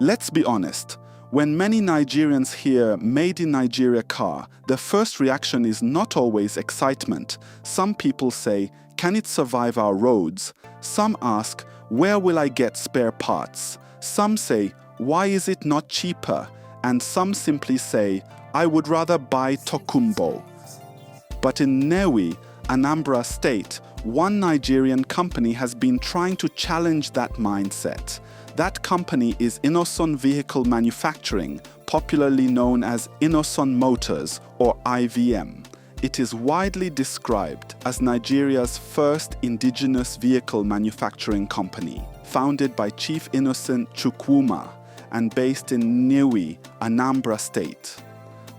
Let's be honest. When many Nigerians hear "Made in Nigeria" car, the first reaction is not always excitement. Some people say, "Can it survive our roads?" Some ask, "Where will I get spare parts?" Some say, "Why is it not cheaper?" And some simply say, "I would rather buy Tokunbo." But in Nnewi, Anambra State, one Nigerian company has been trying to challenge that mindset. That company is Innoson Vehicle Manufacturing, popularly known as Innoson Motors, or IVM. It is widely described as Nigeria's first indigenous vehicle manufacturing company, founded by Chief Innocent Chukwuma and based in Nnewi, Anambra State.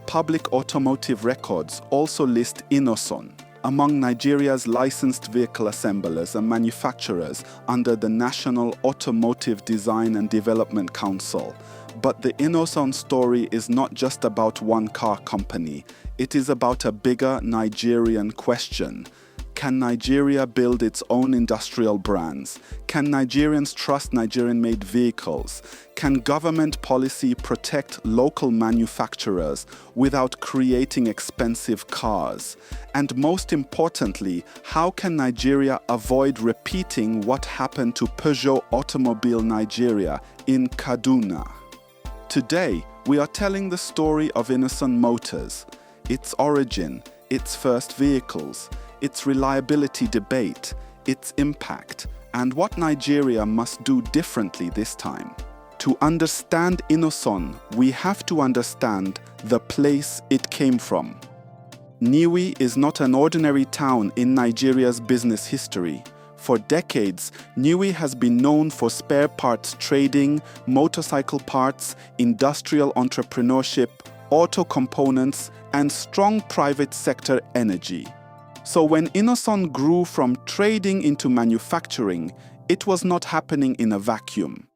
Public automotive records also list Innoson among Nigeria's licensed vehicle assemblers and manufacturers under the National Automotive Design and Development Council. But the Innoson story is not just about one car company. It is about a bigger Nigerian question. Can Nigeria build its own industrial brands? Can Nigerians trust Nigerian-made vehicles? Can government policy protect local manufacturers without creating expensive cars? And most importantly, how can Nigeria avoid repeating what happened to Peugeot Automobile Nigeria in Kaduna? Today, we are telling the story of Innoson Motors, its origin, its first vehicles, its reliability debate, its impact, and what Nigeria must do differently this time. To understand Innoson, we have to understand the place it came from. Nnewi is not an ordinary town in Nigeria's business history. For decades, Nnewi has been known for spare parts trading, motorcycle parts, industrial entrepreneurship, auto components, and strong private sector energy. So when Innoson grew from trading into manufacturing, it was not happening in a vacuum.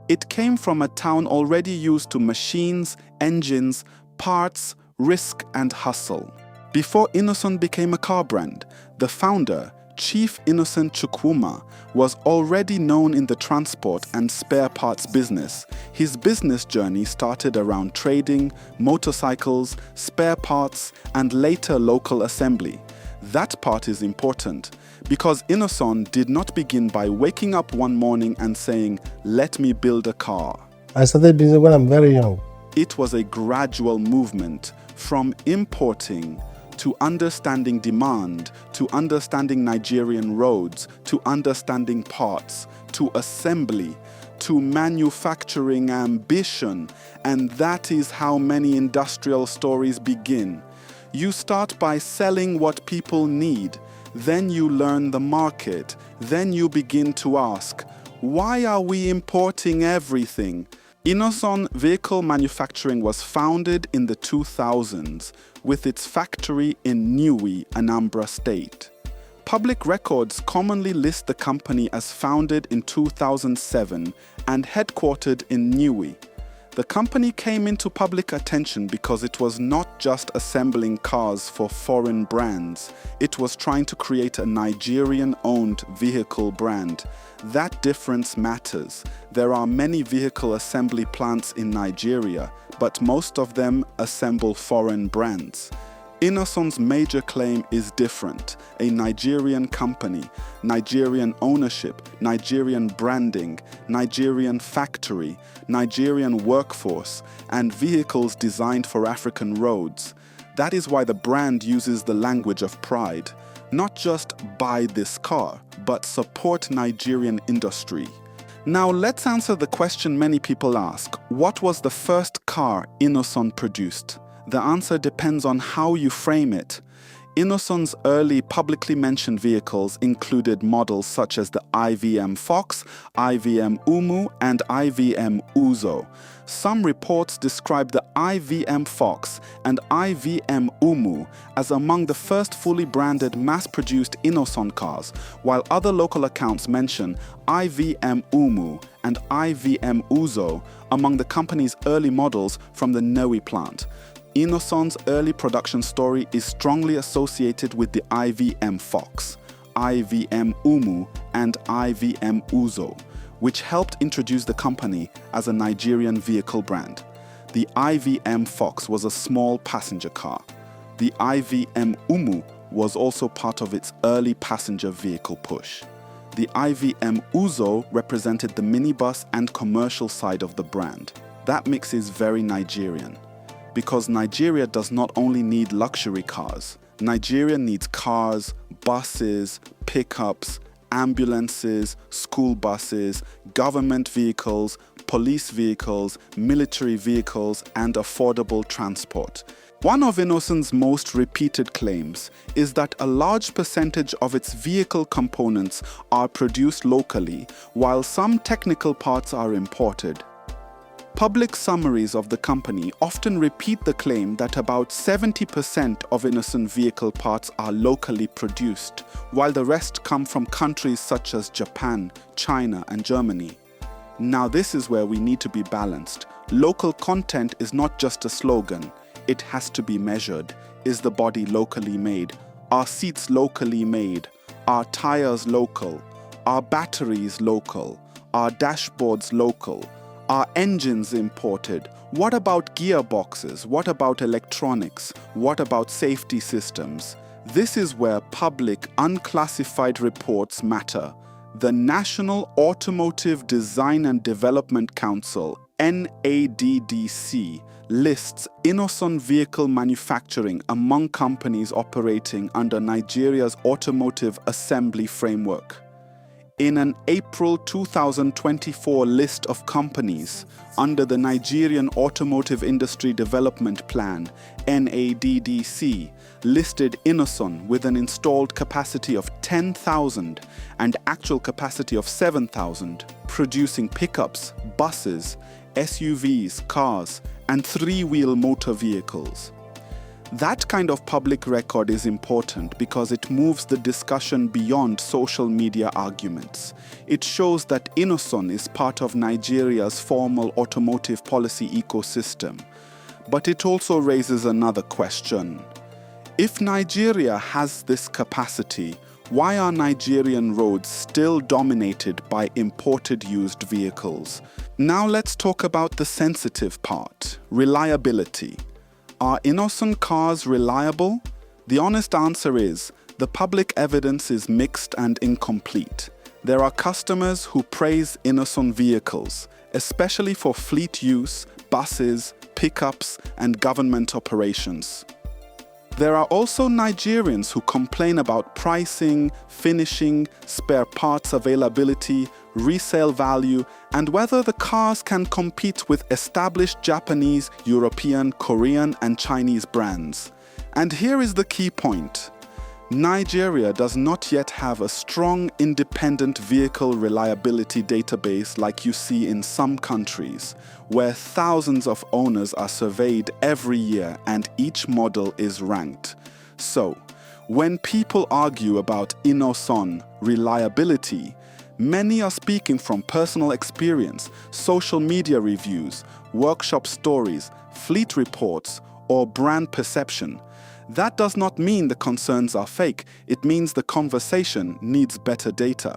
It came from a town already used to machines, engines, parts, risk, and hustle. Before Innoson became a car brand, the founder, Chief Innocent Chukwuma, was already known in the transport and spare parts business. His business journey started around trading, motorcycles, spare parts, and later local assembly. That part is important because Innoson did not begin by waking up one morning and saying, "Let me build a car." I started business when I'm very young. It was a gradual movement from importing to understanding demand, to understanding Nigerian roads, to understanding parts, to assembly, to manufacturing ambition. And that is how many industrial stories begin. You start by selling what people need, then you learn the market, then you begin to ask, why are we importing everything? Innoson Vehicle Manufacturing was founded in the 2000s with its factory in Nnewi, Anambra State. Public records commonly list the company as founded in 2007 and headquartered in Nnewi. The company came into public attention because it was not just assembling cars for foreign brands. It was trying to create a Nigerian-owned vehicle brand. That difference matters. There are many vehicle assembly plants in Nigeria, but most of them assemble foreign brands. Innoson's major claim is different. A Nigerian company, Nigerian ownership, Nigerian branding, Nigerian factory, Nigerian workforce, and vehicles designed for African roads. That is why the brand uses the language of pride. Not just buy this car, but support Nigerian industry. Now let's answer the question many people ask. What was the first car Innoson produced? The answer depends on how you frame it. Innoson's early publicly mentioned vehicles included models such as the IVM Fox, IVM Umu, and IVM Uzo. Some reports describe the IVM Fox and IVM Umu as among the first fully branded mass-produced Innoson cars, while other local accounts mention IVM Umu and IVM Uzo among the company's early models from the Nnewi plant. Innoson's early production story is strongly associated with the IVM Fox, IVM Umu, and IVM Uzo. which helped introduce the company as a Nigerian vehicle brand. The IVM Fox was a small passenger car. The IVM Umu was also part of its early passenger vehicle push. The IVM Uzo represented the minibus and commercial side of the brand. That mix is very Nigerian, because Nigeria does not only need luxury cars. Nigeria needs cars, buses, pickups, ambulances, school buses, government vehicles, police vehicles, military vehicles, and affordable transport. One of Innoson's most repeated claims is that a large percentage of its vehicle components are produced locally, while some technical parts are imported. Public summaries of the company often repeat the claim that about 70% of Innoson vehicle parts are locally produced, while the rest come from countries such as Japan, China, and Germany. Now this is where we need to be balanced. Local content is not just a slogan. It has to be measured. Is the body locally made? Are seats locally made? Are tires local? Are batteries local? Are dashboards local? Are engines imported? What about gearboxes? What about electronics? What about safety systems? This is where public, unclassified reports matter. The National Automotive Design and Development Council, NADDC, lists Innoson Vehicle Manufacturing among companies operating under Nigeria's automotive assembly framework. In an April 2024 list of companies under the Nigerian Automotive Industry Development Plan, NADDC, listed Innoson with an installed capacity of 10,000 and actual capacity of 7,000, producing pickups, buses, SUVs, cars, and three-wheel motor vehicles. That kind of public record is important because it moves the discussion beyond social media arguments. It shows that Innoson is part of Nigeria's formal automotive policy ecosystem. But it also raises another question. If Nigeria has this capacity, why are Nigerian roads still dominated by imported used vehicles? Now let's talk about the sensitive part, reliability. Are Innoson cars reliable? The honest answer is, the public evidence is mixed and incomplete. There are customers who praise Innoson vehicles, especially for fleet use, buses, pickups, and government operations. There are also Nigerians who complain about pricing, finishing, spare parts availability, resale value, and whether the cars can compete with established Japanese, European, Korean, and Chinese brands. And here is the key point. Nigeria does not yet have a strong independent vehicle reliability database like you see in some countries, where thousands of owners are surveyed every year and each model is ranked. So, when people argue about Innoson reliability, many are speaking from personal experience, social media reviews, workshop stories, fleet reports, or brand perception. That does not mean the concerns are fake. It means the conversation needs better data.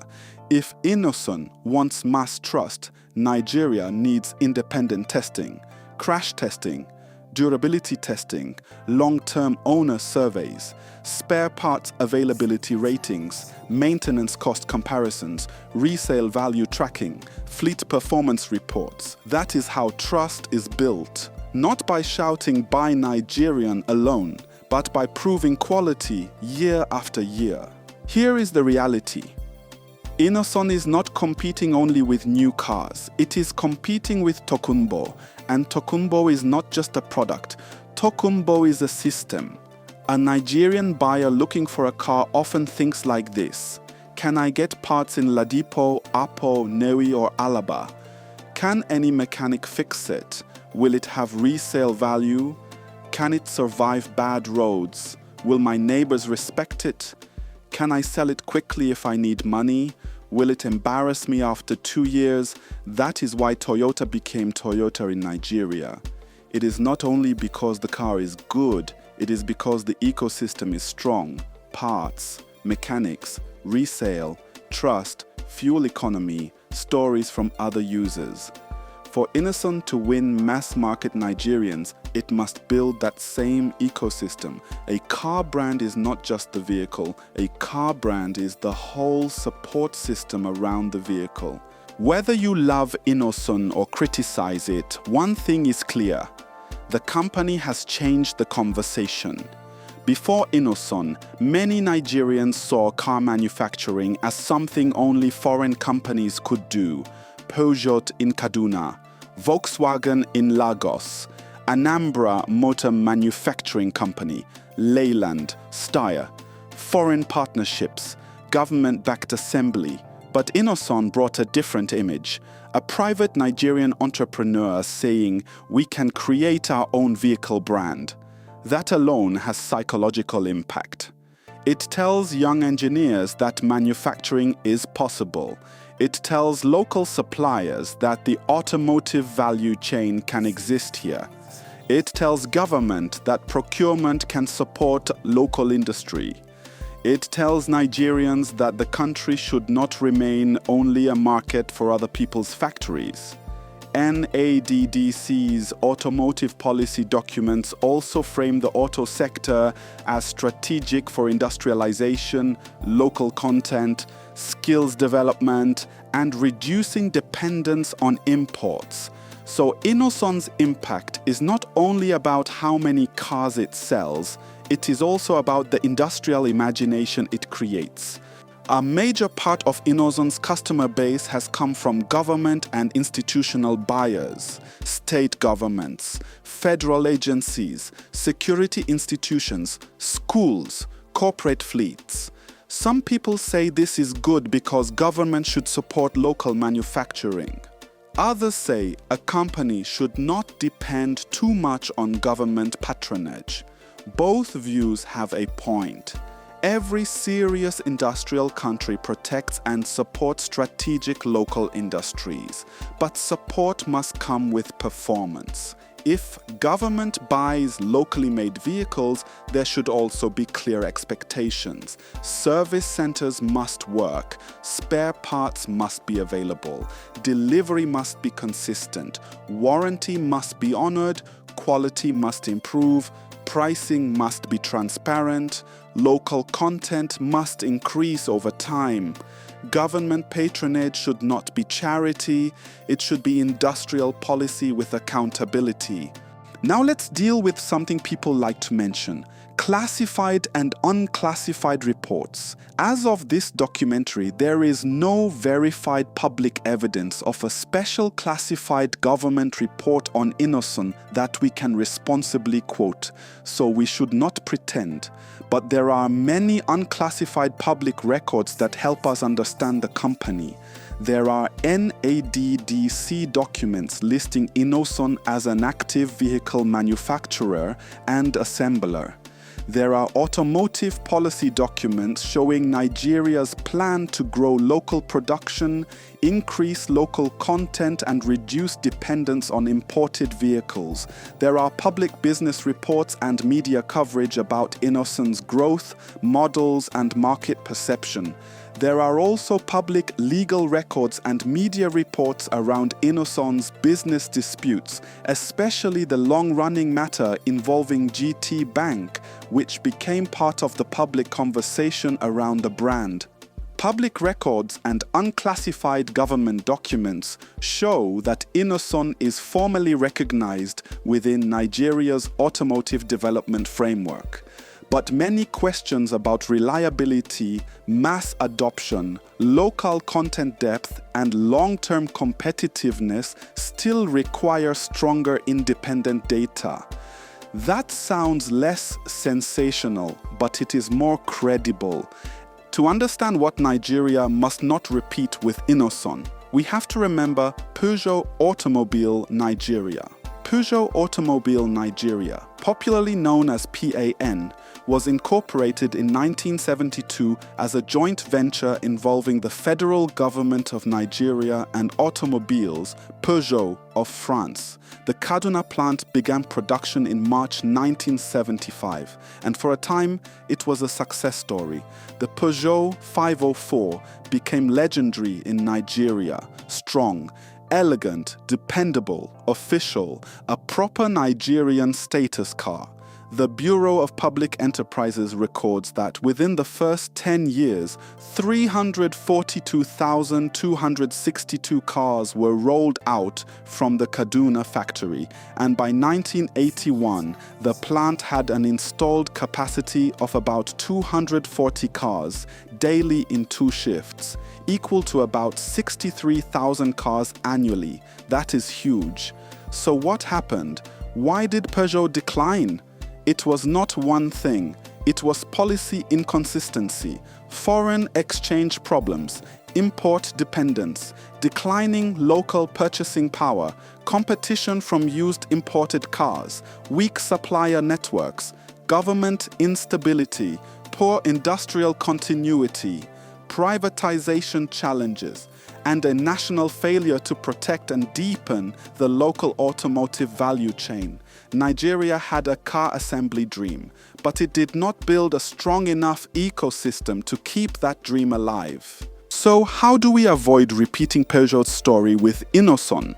If Innoson wants mass trust, Nigeria needs independent testing, crash testing, durability testing, long-term owner surveys, spare parts availability ratings, maintenance cost comparisons, resale value tracking, fleet performance reports. That is how trust is built, not by shouting "Buy Nigerian" alone, but by proving quality year after year. Here is the reality. Innoson is not competing only with new cars. It is competing with Tokunbo. And Tokunbo is not just a product. Tokunbo is a system. A Nigerian buyer looking for a car often thinks like this. Can I get parts in Ladipo, Apo, Nnewi, or Alaba? Can any mechanic fix it? Will it have resale value? Can it survive bad roads? Will my neighbors respect it? Can I sell it quickly if I need money? Will it embarrass me after 2 years? That is why Toyota became Toyota in Nigeria. It is not only because the car is good, it is because the ecosystem is strong. Parts, mechanics, resale, trust, fuel economy, stories from other users. For Innoson to win mass-market Nigerians, it must build that same ecosystem. A car brand is not just the vehicle. A car brand is the whole support system around the vehicle. Whether you love Innoson or criticize it, one thing is clear. The company has changed the conversation. Before Innoson, many Nigerians saw car manufacturing as something only foreign companies could do. Peugeot in Kaduna, Volkswagen in Lagos, Anambra Motor Manufacturing Company, Leyland, Steyr, foreign partnerships, government-backed assembly. But Innoson brought a different image. A private Nigerian entrepreneur saying, "We can create our own vehicle brand." That alone has psychological impact. It tells young engineers that manufacturing is possible. It tells local suppliers that the automotive value chain can exist here. It tells government that procurement can support local industry. It tells Nigerians that the country should not remain only a market for other people's factories. NADDC's automotive policy documents also frame the auto sector as strategic for industrialization, local content, skills development, and reducing dependence on imports. So Innoson's impact is not only about how many cars it sells, it is also about the industrial imagination it creates. A major part of Innoson's customer base has come from government and institutional buyers, state governments, federal agencies, security institutions, schools, corporate fleets. Some people say this is good because government should support local manufacturing. Others say a company should not depend too much on government patronage. Both views have a point. Every serious industrial country protects and supports strategic local industries, but support must come with performance. If government buys locally made vehicles, there should also be clear expectations. Service centers must work, spare parts must be available, delivery must be consistent, warranty must be honored, quality must improve, pricing must be transparent, local content must increase over time. Government patronage should not be charity, it should be industrial policy with accountability. Now let's deal with something people like to mention: classified and unclassified reports. As of this documentary, there is no verified public evidence of a special classified government report on Innoson that we can responsibly quote, so we should not pretend. But there are many unclassified public records that help us understand the company. There are NADDC documents listing Innoson as an active vehicle manufacturer and assembler. There are automotive policy documents showing Nigeria's plan to grow local production, increase local content, and reduce dependence on imported vehicles. There are public business reports and media coverage about Innoson's growth, models, and market perception. There are also public legal records and media reports around Innoson's business disputes, especially the long-running matter involving GT Bank, which became part of the public conversation around the brand. Public records and unclassified government documents show that Innoson is formally recognized within Nigeria's automotive development framework. But many questions about reliability, mass adoption, local content depth, and long-term competitiveness still require stronger independent data. That sounds less sensational, but it is more credible. To understand what Nigeria must not repeat with Innoson, we have to remember Peugeot Automobile Nigeria. Peugeot Automobile Nigeria, popularly known as PAN, was incorporated in 1972 as a joint venture involving the federal government of Nigeria and automobiles Peugeot of France. The Kaduna plant began production in March 1975, and for a time it was a success story. The Peugeot 504 became legendary in Nigeria, strong, elegant, dependable, official, a proper Nigerian status car. The Bureau of Public Enterprises records that within the first 10 years, 342,262 cars were rolled out from the Kaduna factory, and by 1981, the plant had an installed capacity of about 240 cars daily in 2 shifts, equal to about 63,000 cars annually. That is huge. So what happened? Why did Peugeot decline? It was not one thing. It was policy inconsistency, foreign exchange problems, import dependence, declining local purchasing power, competition from used imported cars, weak supplier networks, government instability, poor industrial continuity, privatization challenges, and a national failure to protect and deepen the local automotive value chain. Nigeria had a car assembly dream, but it did not build a strong enough ecosystem to keep that dream alive. So how do we avoid repeating Peugeot's story with Innoson?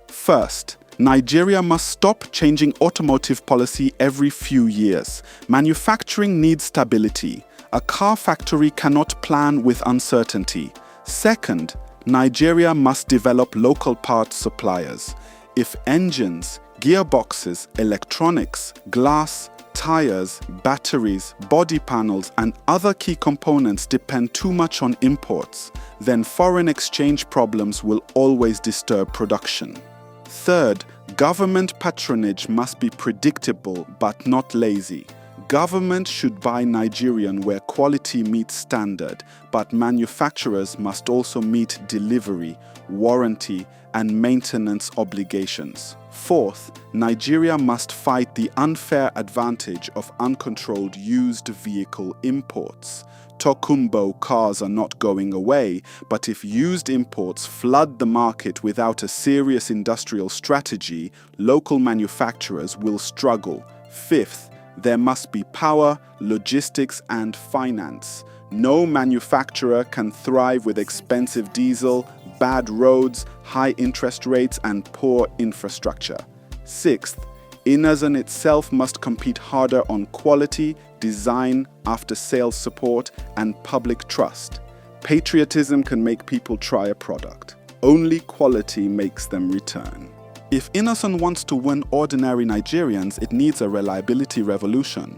First, Nigeria must stop changing automotive policy every few years. Manufacturing needs stability. A car factory cannot plan with uncertainty. Second, Nigeria must develop local parts suppliers. If engines, gearboxes, electronics, glass, tires, batteries, body panels, and other key components depend too much on imports, then foreign exchange problems will always disturb production. Third, government patronage must be predictable but not lazy. Government should buy Nigerian where quality meets standard, but manufacturers must also meet delivery, warranty, and maintenance obligations. Fourth, Nigeria must fight the unfair advantage of uncontrolled used vehicle imports. Tokunbo cars are not going away, but if used imports flood the market without a serious industrial strategy, local manufacturers will struggle. Fifth, there must be power, logistics, and finance. No manufacturer can thrive with expensive diesel, bad roads, high interest rates, and poor infrastructure. Sixth, Innoson itself must compete harder on quality, design, after-sales support, and public trust. Patriotism can make people try a product. Only quality makes them return. If Innoson wants to win ordinary Nigerians, it needs a reliability revolution.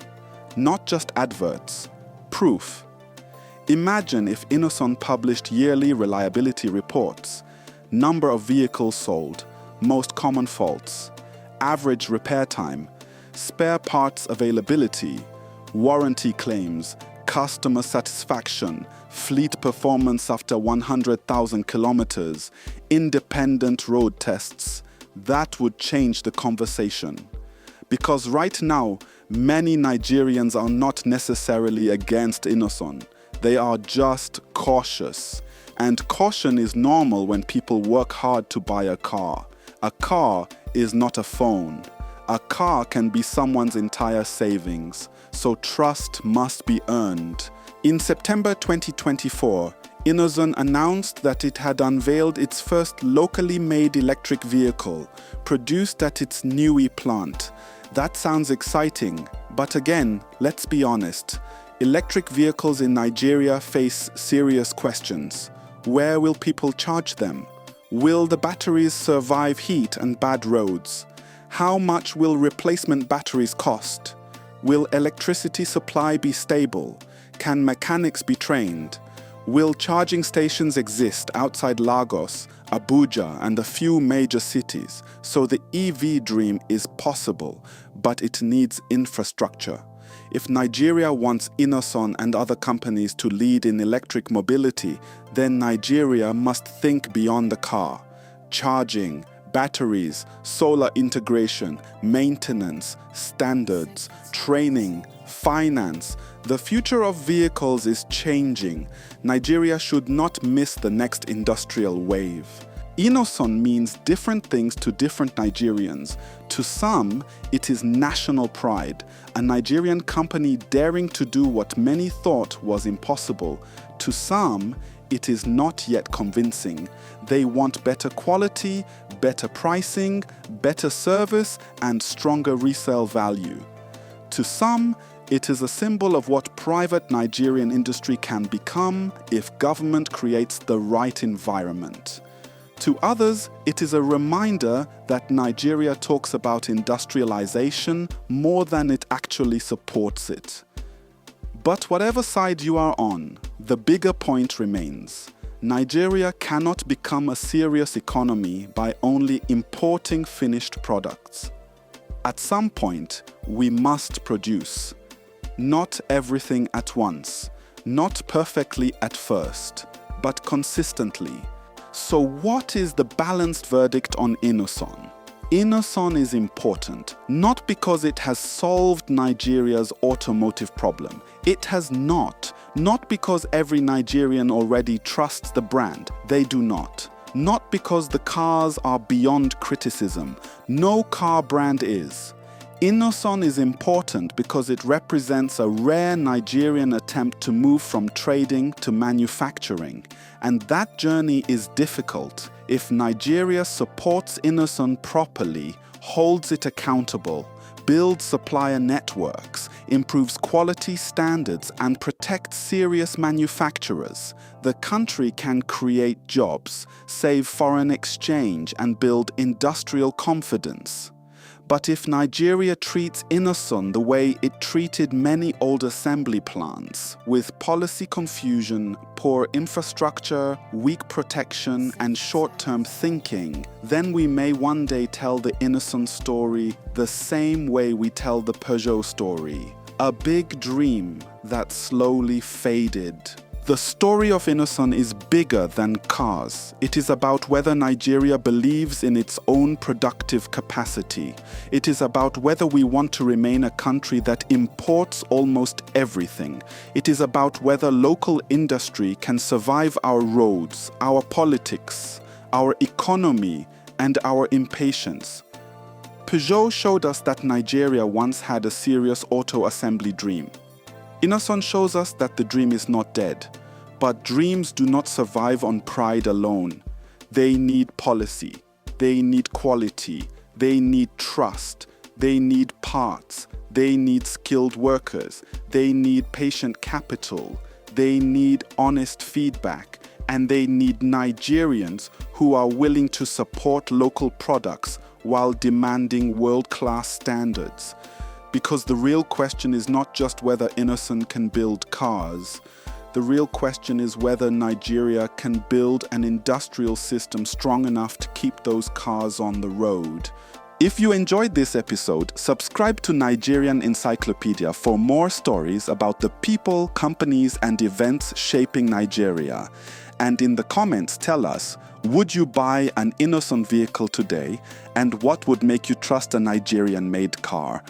Not just adverts. Proof. Imagine if Innoson published yearly reliability reports. Number of vehicles sold, most common faults, average repair time, spare parts availability, warranty claims, customer satisfaction, fleet performance after 100,000 kilometers, independent road tests. That would change the conversation. Because right now, many Nigerians are not necessarily against Innoson. They are just cautious. And caution is normal when people work hard to buy a car. A car is not a phone. A car can be someone's entire savings. So trust must be earned. In September 2024, Innoson announced that it had unveiled its first locally made electric vehicle, produced at its Nnewi plant. That sounds exciting, but again, let's be honest. Electric vehicles in Nigeria face serious questions. Where will people charge them? Will the batteries survive heat and bad roads? How much will replacement batteries cost? Will electricity supply be stable? Can mechanics be trained? Will charging stations exist outside Lagos, Abuja, and a few major cities? So the EV dream is possible, but it needs infrastructure. If Nigeria wants Innoson and other companies to lead in electric mobility, then Nigeria must think beyond the car. Charging, batteries, solar integration, maintenance, standards, training, finance. The future of vehicles is changing. Nigeria should not miss the next industrial wave. Innoson means different things to different Nigerians. To some, it is national pride, a Nigerian company daring to do what many thought was impossible. To some, it is not yet convincing. They want better quality, better pricing, better service, and stronger resale value. To some, it is a symbol of what private Nigerian industry can become if government creates the right environment. To others, it is a reminder that Nigeria talks about industrialization more than it actually supports it. But whatever side you are on, the bigger point remains. Nigeria cannot become a serious economy by only importing finished products. At some point, we must produce. Not everything at once, not perfectly at first, but consistently. So what is the balanced verdict on Innoson? Innoson is important, not because it has solved Nigeria's automotive problem. It has not. Not because every Nigerian already trusts the brand. They do not. Not because the cars are beyond criticism. No car brand is. Innoson is important because it represents a rare Nigerian attempt to move from trading to manufacturing. And that journey is difficult. If Nigeria supports Innoson properly, holds it accountable, builds supplier networks, improves quality standards, and protects serious manufacturers, the country can create jobs, save foreign exchange, and build industrial confidence. But if Nigeria treats Innoson the way it treated many old assembly plants, with policy confusion, poor infrastructure, weak protection, and short-term thinking, then we may one day tell the Innoson story the same way we tell the Peugeot story. A big dream that slowly faded. The story of Innoson is bigger than cars. It is about whether Nigeria believes in its own productive capacity. It is about whether we want to remain a country that imports almost everything. It is about whether local industry can survive our roads, our politics, our economy, and our impatience. Peugeot showed us that Nigeria once had a serious auto assembly dream. Innoson shows us that the dream is not dead, but dreams do not survive on pride alone. They need policy, they need quality, they need trust, they need parts, they need skilled workers, they need patient capital, they need honest feedback, and they need Nigerians who are willing to support local products while demanding world-class standards. Because the real question is not just whether Innoson can build cars. The real question is whether Nigeria can build an industrial system strong enough to keep those cars on the road. If you enjoyed this episode, subscribe to Nigerian Encyclopedia for more stories about the people, companies, and events shaping Nigeria. And in the comments, tell us, would you buy an Innoson vehicle today? And what would make you trust a Nigerian-made car?